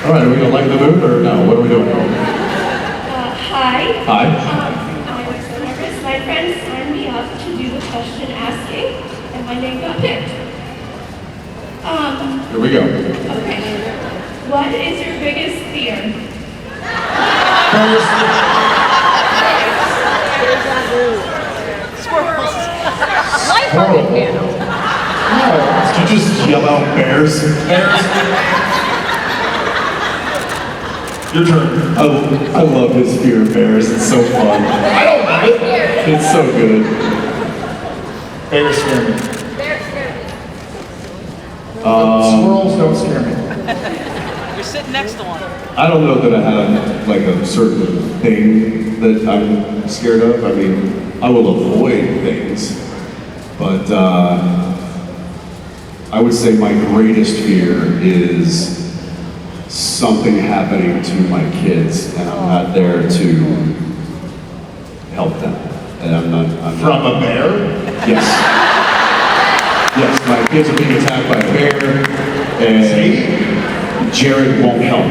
All right, are we gonna lighten the mood or no? What are we doing? Hi. Hi. I'm so nervous. My friends signed me up to do the question asking, and my name got picked. Here we go. Okay. What is your biggest fear? Squirrels. Lighthearted man. Did you just yell out bears? Your turn. I love his fear of bears. It's so fun. I don't love it. It's so good. Bears scare me. Squirrels don't scare me. You're sitting next to one. I don't know that I have like a certain thing that I'm scared of. I mean, I will avoid things, but I would say my greatest fear is something happening to my kids, and I'm not there to help them. And I'm not. From a bear? Yes. Yes, my kids are being attacked by a bear, and Jared won't help.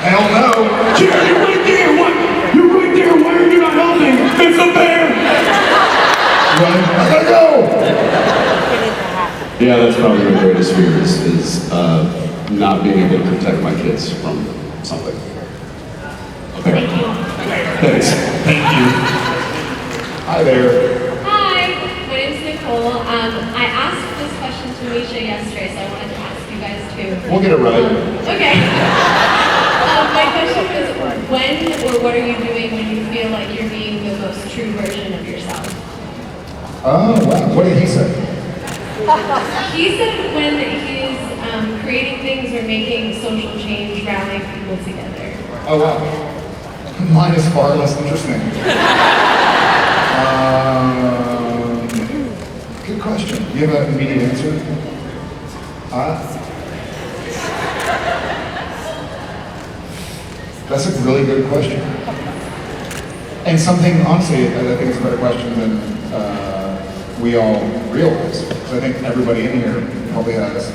Hell no. Jared, you're right there! What? You're right there! Why are you not helping? It's a bear! Run. I gotta go. Yeah, that's probably my greatest fear is not being able to protect my kids from something. Okay. Thank you. Thanks. Thank you. Hi there. Hi. My name's Nicole. I asked this question to Misha yesterday, so I wanted to ask you guys too. We'll get it right. Okay. My question was, when or what are you doing when you feel like you're being the most true version of yourself? Oh, wow. What did he say? He said when he's creating things or making social change, rallying people together. Oh, wow. Mine is far less interesting. Good question. Do you have an immediate answer? That's a really good question. And something, honestly, I think it's a better question than we all realize. So I think everybody in here probably has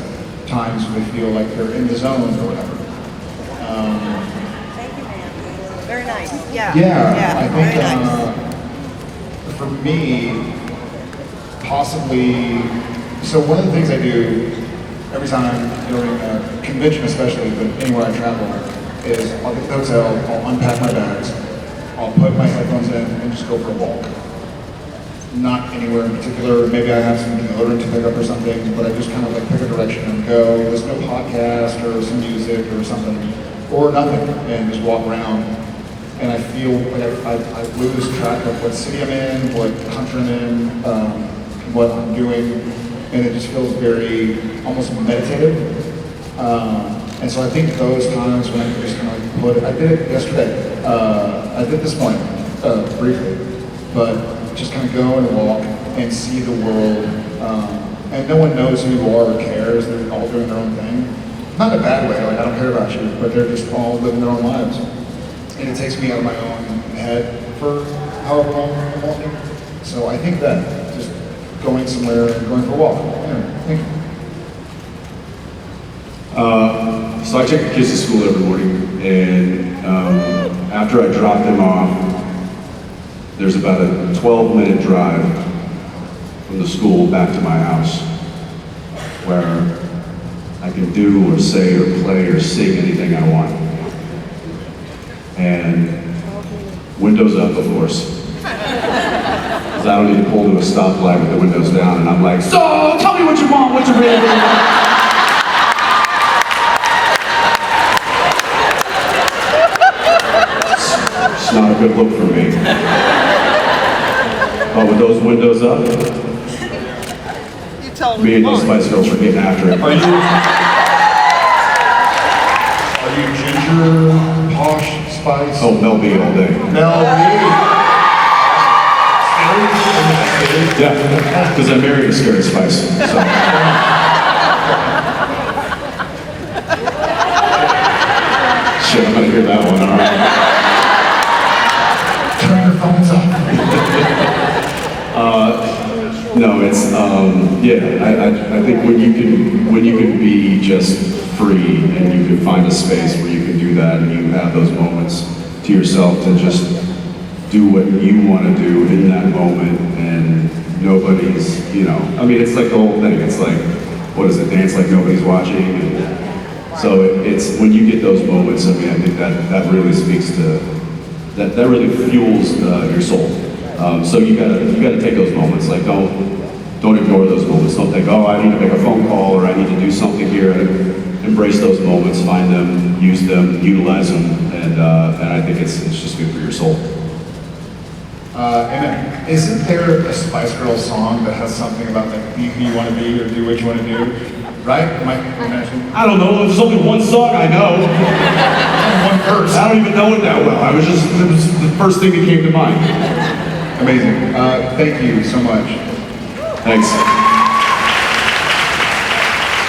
times when they feel like they're in the zone or whatever. Thank you, man. Very nice. Yeah. Yeah, I very think nice. for me, possibly, so one of the things I do every time during a convention especially, but anywhere I travel, is I'll get to the hotel, I'll unpack my bags, I'll put my headphones in and just go for a walk. Not anywhere in particular, maybe I have some deodorant to pick up or something, but I just kind of like pick a direction and go, listen to a podcast or some music or something, or nothing, and just walk around. And I feel like I lose track of what city I'm in, what country I'm in, what I'm doing, and it just feels very, almost meditative. And so I think those times when I can just kind of like put it, I did it yesterday, I did this morning, briefly, but just kind of go and walk and see the world, and no one knows who you are or cares, they're all doing their own thing. Not in a bad way, like I don't care about you, but they're just all living their own lives. And it takes me out of my own head for however long I'm walking. So I think that just going somewhere and going for a walk. Anyway, thank you. So I take the kids to school every morning, and after I drop them off, there's about a 12-minute drive from the school back to my house, where I can do or say or play or sing anything I want. And windows up, of course. Because I don't need to pull to a stoplight with the windows down, and I'm like, so tell me what you want, what you really want. It's not a good look for me. But with those windows up, You tell me and those Spice Girls are getting after it. Are you ginger, posh, spice? Oh, Mel B all day. Mel B. Yeah, because I married a scary Spice. So. Shit, I'm gonna hear that one, all right. Turn your phones off. No, it's yeah. I think when you can be just free and you can find a space where you can do that and you have those moments to yourself to just do what you want to do in that moment and nobody's, you know. I mean, it's like the whole thing. It's like, what is it? Dance like nobody's watching. And so it's when you get those moments. I mean, I think that really speaks to that really fuels your soul. So you gotta take those moments. Like don't ignore those moments. Don't think, oh, I need to make a phone call or I need to do something here. Embrace those moments, find them, use them, utilize them, and I think it's just good for your soul. And isn't there a Spice Girls song that has something about like be who you want to be or do what you want to do? Right? Am I imagining? I don't know. There's only one song I know. One verse. I don't even know it that well. It was the first thing that came to mind. Amazing. Thank you so much. Thanks.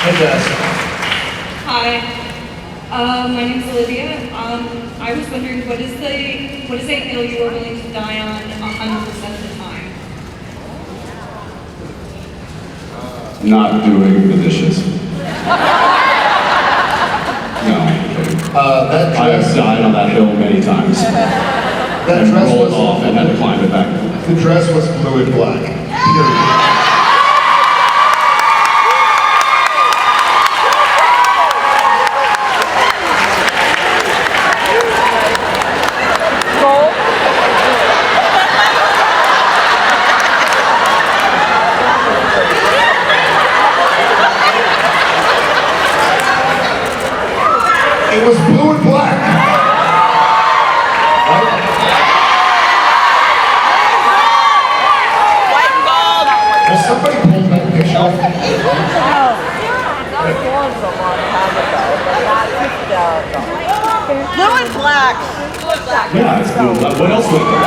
Hey, Jess. Hi. My name's Olivia. I was wondering, what is a hill you are willing to die on 100% of the time? Not doing the dishes. No, I'm kidding. That I have dress, died on that hill many times. that And dress rolled was off and had to climb it back. the dress was blue and black. Period. It was blue and black. Right? White and gold. Will somebody pull that picture off? Blue and black. Yeah, it's cool. What else was there?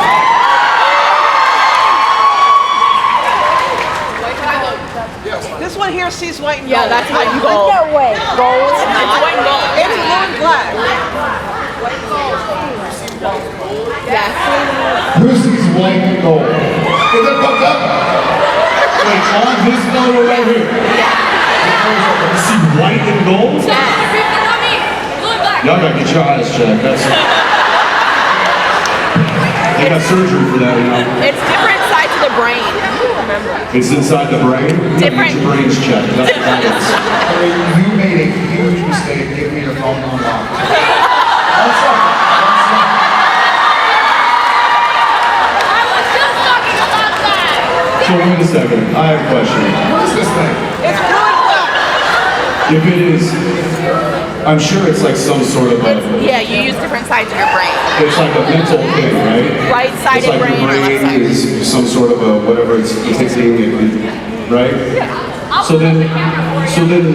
This one here sees white and gold. Yeah, that's white and gold. gold. No way. Gold. It's white and gold. It's blue and black. Yeah. Who sees white and gold? Is that fucked up? Wait, on this photo right here. You see white and gold? Y'all gotta get your eyes checked. They got surgery for that, you know. It's different sides of the brain. It's inside the brain. Different. Get your brains checked. That's what that is. I mean, you made a huge mistake giving me your phone unlocked. One second. So wait a second. I have a question. What is this thing? It's blue and black. If it is, I'm sure it's like some sort of a. Yeah, you use different sides of your brain. It's like a mental thing, right? Right-sided It's like brain your or brain left-sided. is some sort of a whatever it's depicting, right? So then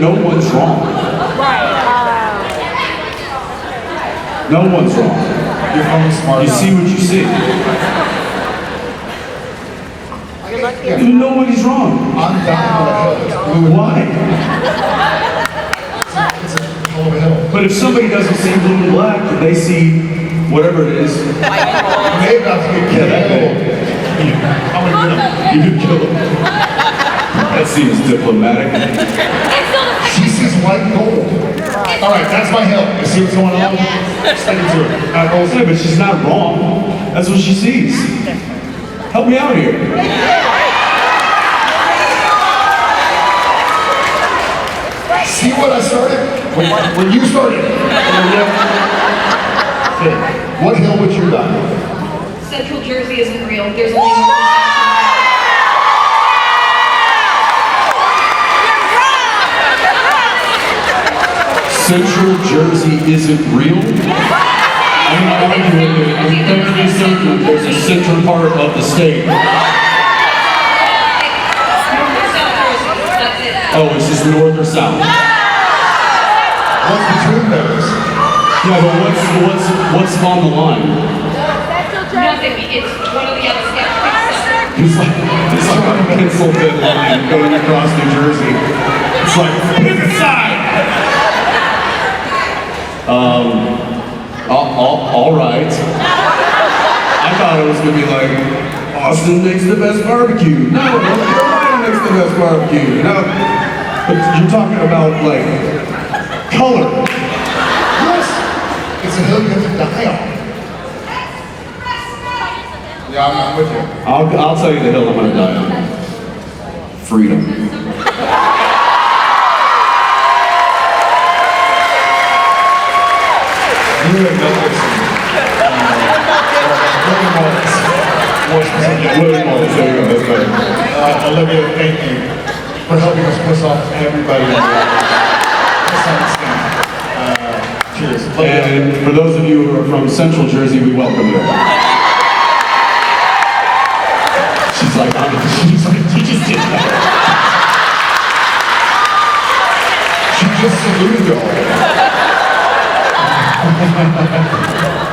no one's wrong. No one's wrong. Your phone's smart You enough. see what you see. Even nobody's wrong. I'm down on the hill. It's blue and Why? It's a hell of a hill. But if somebody doesn't see blue and black, but they see whatever it is, Maybe not to get yeah, that killed. day, I'm gonna get him. You could kill him. That seems diplomatic. She sees white and gold. All right, that's my hill. You see what's going on? Stick it to it. Yeah, but she's not wrong. That's what she sees. Help me out here. See what I started? When you started. Okay. What hill would you die? Central Jersey isn't real. There's only one. Central Jersey isn't real? I'm not arguing with it. I'm fairly certain there's a central part of the state. Oh, it's just north or south? What's between those? Yeah, but what's on the line? Nothing. It's one of the other steps. It's like a pencil thin line going across New Jersey. It's like, pick a side! All right. I thought it was gonna be like, Austin makes the best barbecue. No, the best barbecue. But you're talking about like color. Yes! It's a hill you have to die on. Yeah, I'm with you. I'll tell you the hill I'm gonna die on. Freedom. You and Mel Gibson. William Wallace. More specifically. William Wallace, there you go, that's better. Olivia, thank you for helping us piss off everybody in the cheers. Love you. And for those of you who are from Central Jersey, we welcome you. She's like, she just did that. She just saluted y'all.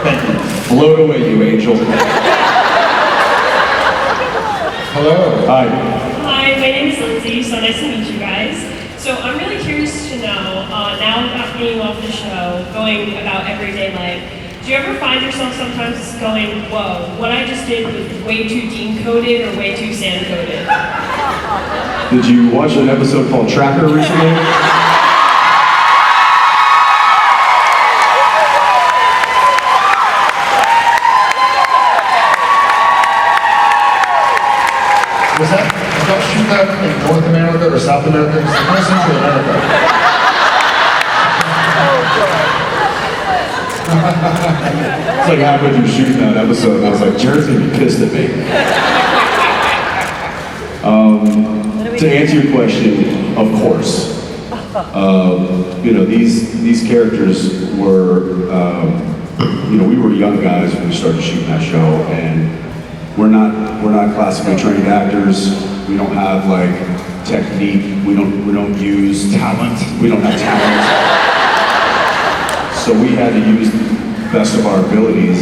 Thank you. Float away, you angel. Hello. Hi. Hi, my name is Lindsay, so nice to meet you guys. So I'm really curious to know, now after being off the show, going about everyday life, do you ever find yourself sometimes going, whoa, what I just did was way too Dean-coded or way too Sam-coded? Did you watch an episode called Tracker recently? Was that shoot that in North America or South America? It's like Central America. It's like halfway through shooting that episode, and I was like, Jared's gonna be pissed at me. To answer your question, of course. You know, these characters were, you know, we were young guys when we started shooting that show, and we're not classically trained actors. We don't have like technique. We don't use talent. We don't have talent. So we had to use the best of our abilities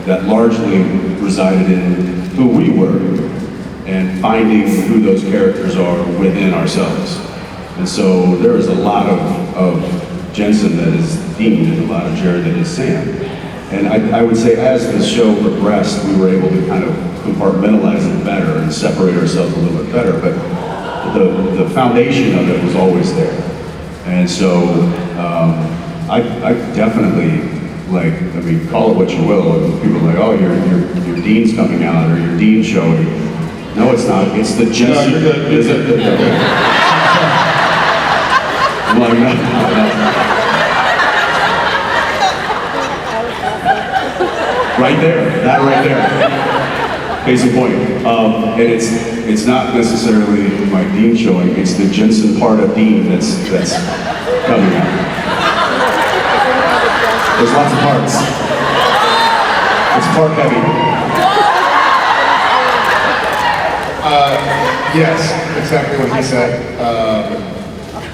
that largely resided in who we were and finding who those characters are within ourselves. And so there is a lot of Jensen that is Dean and a lot of Jared that is Sam. And I would say as the show progressed, we were able to kind of compartmentalize it better and separate ourselves a little bit better, but the foundation of it was always there. And so I definitely, like, I mean, call it what you will, and people are like, oh, your Dean's coming out, or your Dean show. No, it's not, it's the Jensen. No, you're good. Is it? I'm like, no. Right there, that right there. Case in point. And it's not necessarily my Dean showing, it's the Jensen part of Dean that's coming out. There's lots of parts. It's part heavy. Yes, exactly what he said.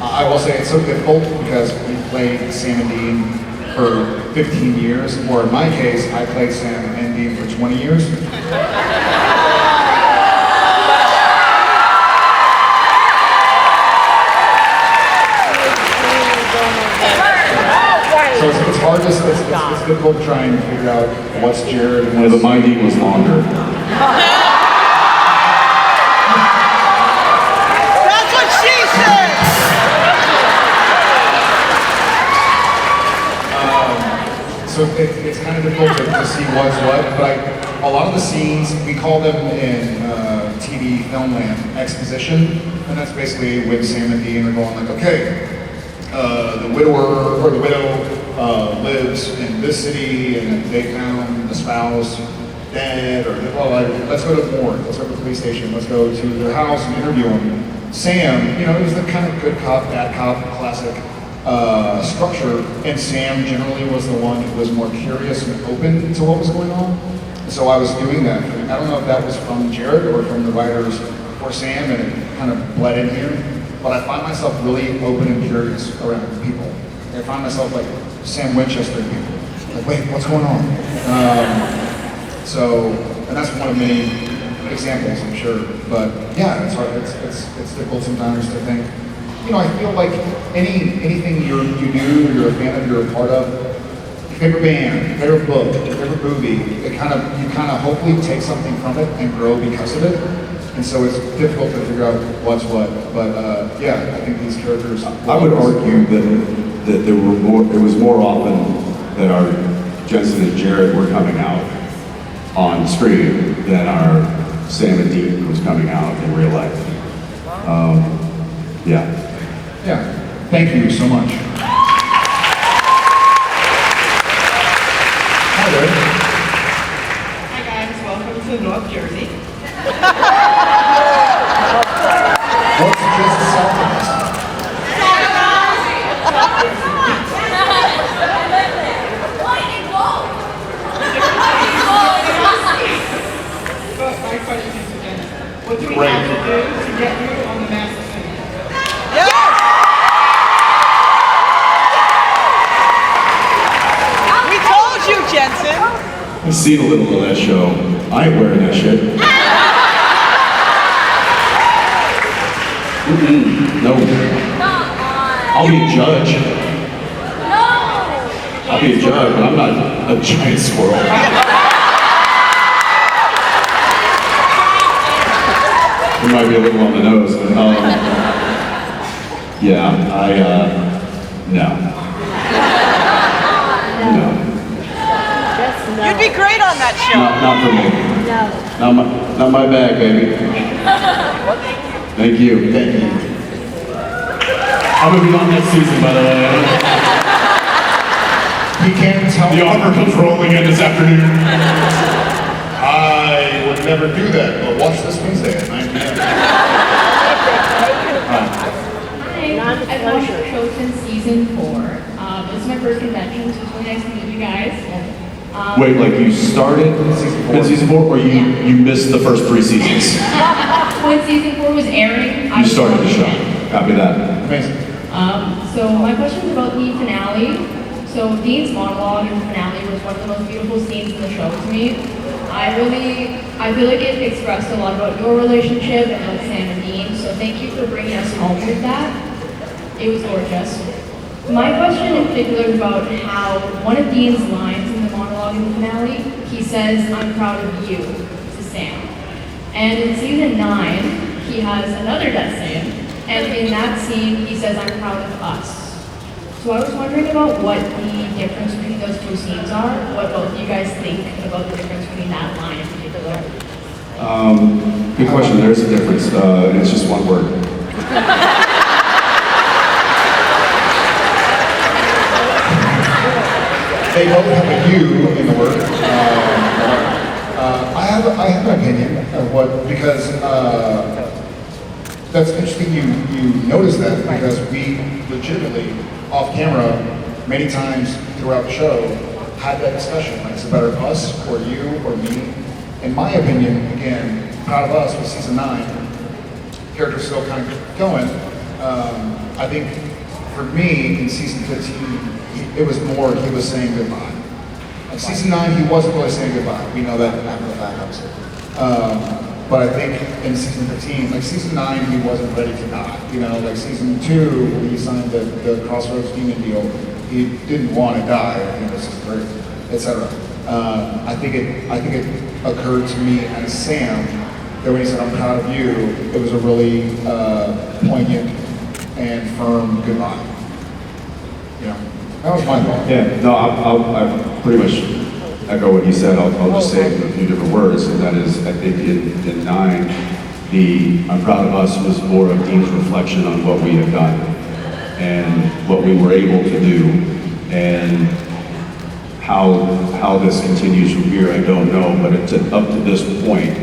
I will say it's so difficult because we played Sam and Dean for 15 years, or in my case, I played Sam and Dean for 20 years. So it's hard to, it's difficult to try and figure out what's Jared and Yeah, what's... but my Dean was longer. That's what she said. So it's kind of difficult to see what's what, but a lot of the scenes, we call them in TV film land exposition, and that's basically when Sam and Dean are going like, okay, the widower or the widow lives in this city, and they found the spouse dead, or well, like, let's go to the morgue, let's go to the police station, let's go to their house and interview them. Sam, you know, it was the kind of good cop, bad cop, classic structure, and Sam generally was the one who was more curious and open to what was going on. So I was doing that. I don't know if that was from Jared or from the writers for Sam, and it kind of bled in here. But I find myself really open and curious around people. I find myself like Sam Winchester people. Like, wait, what's going on? And that's one of many examples, I'm sure. But yeah, it's hard. It's difficult sometimes to think. You know, I feel like anything you do, you're a fan of, you're a part of, your favorite band, your favorite book, your favorite movie, you kind of hopefully take something from it and grow because of it. And so it's difficult to figure out what's what. But yeah, I think these characters. I would argue that there were more. It was more often that our Jensen and Jared were coming out on screen than our Sam and Dean was coming out in real life. Yeah. Yeah. Thank you so much. Hi there. Hi guys, welcome to North Jersey. What's just Southwest? But my question is again, what do we have to do to get you on the master scene? Yes! We told you, Jensen. I've seen a little of that show. I ain't wearing that shit. No. I'll be a judge. I'll be a judge, but I'm not a giant squirrel. It might be a little on the nose, but yeah, no. No. You'd be great on that show. Not for me. No. Not my bag, baby. Thank you. Thank you. I'm gonna be on next season, by the way. He can't tell The offer comes rolling in this afternoon. I would never do that, but watch this Wednesday at 9 p.m. Hi, I've watched the show since season 4. This is my first convention, so it's really nice to meet you guys. Wait, like you started in season 4, or you missed the first 3 seasons? When season 4 was airing, I You started the show. watched it. Copy that. Amazing. So my question is about the finale. So Dean's monologue in the finale was one of the most beautiful scenes in the show to me. I feel like it expressed a lot about your relationship and with Sam and Dean, so thank you for bringing us home with that. It was gorgeous. My question in particular is about how one of Dean's lines in the monologue in the finale, he says, "I'm proud of you," to Sam. And in season 9, he has another death scene, and in that scene, he says, "I'm proud of us." So I was wondering about what the difference between those 2 scenes are, what both of you guys think about the difference between that line in particular. Good question. There is a difference, and it's just one word. They both have a U in the word. I have an opinion of what, because that's interesting you notice that, because we legitimately, off camera, many times throughout the show, had that discussion, like, is it better us, or you, or me? In my opinion, again, Proud of Us was season 9, character's still kind of going. I think for me, in season 15, it was more, he was saying goodbye. In season 9, he wasn't really saying goodbye. We know that after the fact, obviously. But I think in season 15, like season 9, he wasn't ready to die. You know, like season 2, when he signed the Crossroads Demon deal, he didn't want to die at the end of season 3, etc. I think it occurred to me and Sam that when he said, "I'm proud of you," it was a really poignant and firm goodbye. You know, that was my thought. Yeah, no, I pretty much echo what you said. I'll just say it in a few different words, and that is, I think in 9, the "I'm proud of us" was more of Dean's reflection on what we have done and what we were able to do, and how this continues from here, I don't know, but it's up to this point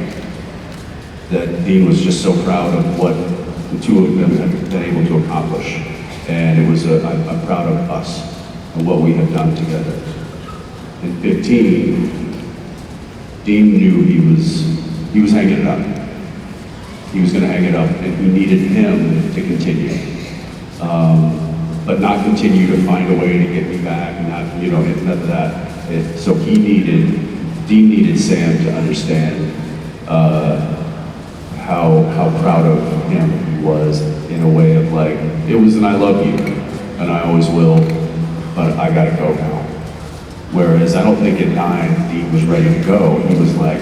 that Dean was just so proud of what the 2 of them have been able to accomplish, and it was I'm proud of us and what we have done together. In 15, Dean knew he was hanging it up. He was going to hang it up, and he needed him to continue, but not continue to find a way to get me back, and not, none of that. So Dean needed Sam to understand how proud of him he was, in a way of like, it was an "I love you, and I always will, but I gotta go now." Whereas I don't think in 9, Dean was ready to go. He was like,